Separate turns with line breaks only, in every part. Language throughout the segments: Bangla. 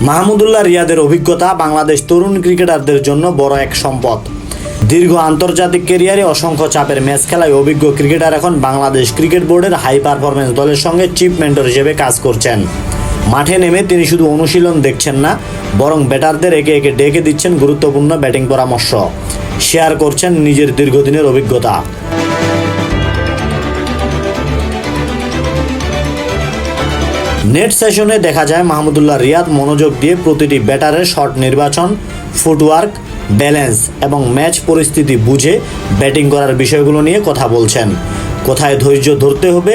মাহমুদুল্লাহ রিয়াদের অভিজ্ঞতা বাংলাদেশ তরুণ ক্রিকেটারদের জন্য বড় এক সম্পদ। দীর্ঘ আন্তর্জাতিক ক্যারিয়ারে অসংখ্য চাপের ম্যাচ খেলায় অভিজ্ঞ ক্রিকেটার এখন বাংলাদেশ ক্রিকেট বোর্ডের হাই পারফরম্যান্স দলের সঙ্গে চিফ মেন্টর হিসেবে কাজ করছেন। মাঠে নেমে তিনি শুধু অনুশীলন দেখছেন না, বরং ব্যাটারদের একে একে ডেকে দিচ্ছেন গুরুত্বপূর্ণ ব্যাটিং পরামর্শ, শেয়ার করছেন নিজের দীর্ঘদিনের অভিজ্ঞতা। নেট সেশনে দেখা যায় মাহমুদুল্লাহ রিয়াদ মনোযোগ দিয়ে প্রতিটি ব্যাটারের শট নির্বাচন, ফুটওয়ার্ক, ব্যালেন্স এবং ম্যাচ পরিস্থিতি বুঝে ব্যাটিং করার বিষয়গুলো নিয়ে কথা বলছেন। কোথায় ধৈর্য ধরতে হবে,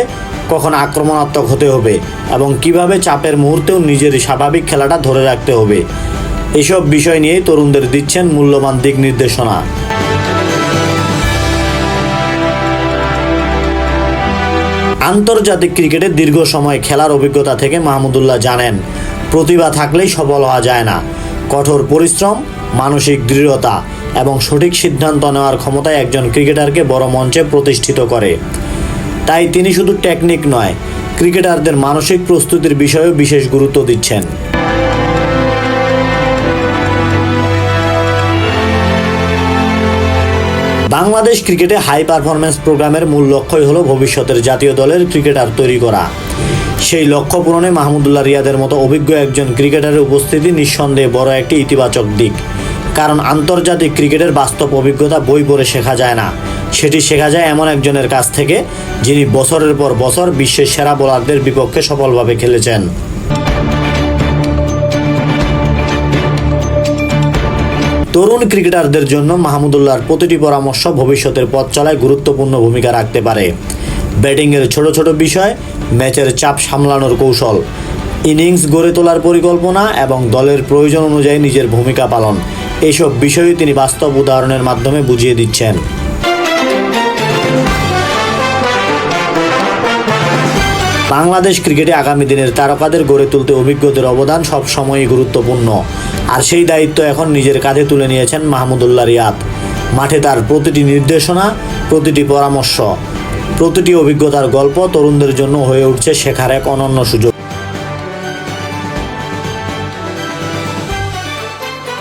কখন আক্রমণাত্মক হতে হবে এবং কিভাবে চাপের মুহূর্তেও নিজের স্বাভাবিক খেলাটা ধরে রাখতে হবে, এসব বিষয় নিয়েই তরুণদের দিচ্ছেন মূল্যবান দিক নির্দেশনা। আন্তর্জাতিক ক্রিকেটে দীর্ঘ সময় খেলার অভিজ্ঞতা থেকে মাহমুদুল্লাহ জানেন, প্রতিভা থাকলেই সফল হওয়া যায় না। কঠোর পরিশ্রম, মানসিক দৃঢ়তা এবং সঠিক সিদ্ধান্ত নেওয়ার ক্ষমতায় একজন ক্রিকেটারকে বড় মঞ্চে প্রতিষ্ঠিত করে। তাই তিনি শুধু টেকনিক নয়, ক্রিকেটারদের মানসিক প্রস্তুতির বিষয়েও বিশেষ গুরুত্ব দিচ্ছেন। বাংলাদেশ ক্রিকেটে হাই পারফরম্যান্স প্রোগ্রামের মূল লক্ষ্যই হলো ভবিষ্যতের জাতীয় দলের ক্রিকেটার তৈরি করা। সেই লক্ষ্য পূরণে মাহমুদুল্লাহ রিয়াদের মতো অভিজ্ঞ একজন ক্রিকেটারের উপস্থিতি নিঃসন্দেহে বড় একটি ইতিবাচক দিক। কারণ আন্তর্জাতিক ক্রিকেটের বাস্তব অভিজ্ঞতা বই পড়ে শেখা যায় না, সেটি শেখা যায় এমন একজনের কাছ থেকে যিনি বছরের পর বছর বিশ্বের সেরা বোলারদের বিপক্ষে সফলভাবে খেলেছেন। তরুণ ক্রিকেটারদের জন্য মাহমুদুল্লাহর প্রতিটি পরামর্শ ভবিষ্যতের পথ চলায় গুরুত্বপূর্ণ ভূমিকা রাখতে পারে। ব্যাটিংয়ের ছোট ছোট বিষয়, ম্যাচের চাপ সামলানোর কৌশল, ইনিংস গড়ে তোলার পরিকল্পনা এবং দলের প্রয়োজন অনুযায়ী নিজের ভূমিকা পালন, এইসব বিষয়ই তিনি বাস্তব উদাহরণের মাধ্যমে বুঝিয়ে দিচ্ছেন। বাংলাদেশ ক্রিকেটে আগামী দিনের তারকাদের গড়ে তুলতে অভিজ্ঞদের অবদান সবসময়ই গুরুত্বপূর্ণ, আর সেই দায়িত্ব এখন নিজের কাঁধে তুলে নিয়েছেন মাহমুদুল্লাহ রিয়াদ। মাঠে তার প্রতিটি নির্দেশনা, প্রতিটি পরামর্শ, প্রতিটি অভিজ্ঞতার গল্প তরুণদের জন্য হয়ে উঠছে শেখার এক অনন্য সুযোগ।